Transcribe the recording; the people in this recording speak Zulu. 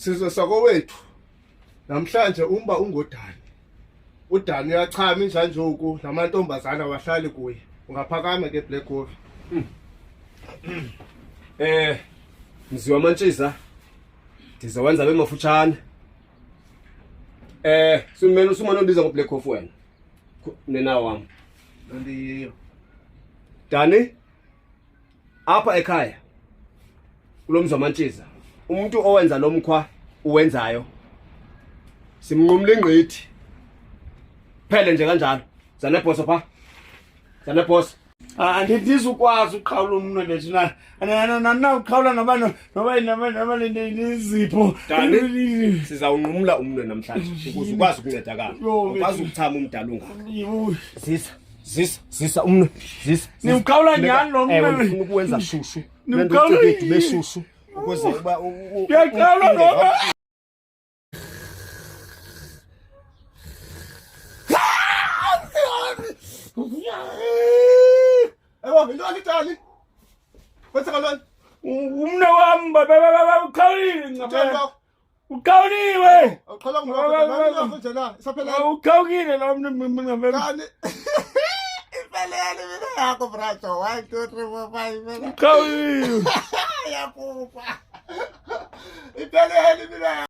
Sizwe sakowethu. Namhlanje umba ungodani. Udani uyachama injanjoku namantombazana wahlali kuye. Ungaphakama ke Black Coffee. Mziwa Mantshiza. Ndizowenza bemafutshane. Sumene usumane ubiza ngoBlack Coffee wena. Nena wami. Ndiyiyo. Dani. Apha ekhaya. Kulomzwa Mantshiza. Umuntu owenza lo mkhwa uwenzayo. Simnqumla ingqithi. Phele nje kanjalo. Zanebhoso pha. Zanebhoso. Andithi ukwazi uqhawula umuntu lethina. Ana uqhawula noba lezipho. Dani sizawunqumla umnwe namhlanje ukuze ukwazi ukuncedakala. Ukwazi ukuthama umdala ungaka. Zisa umnwe. Zisa. Niuqhawula njani lo mnwe? Ufuna ukwenza shushu. Nendocekethu beshushu ukuze uba uyaqhawula ngoba Yintoni Dani? Kwenzakalani? Umne wami baba uqhawulile ngapha. Uqhawuliwe. Awuqhala ngokho nje na. Isaphela. Uqhawukile lo mntu ngapha. Dani. Iphelele mina yakho brato. 1 2 3 4 5. Uqhawuliwe. Yakupa. Iphelele mina.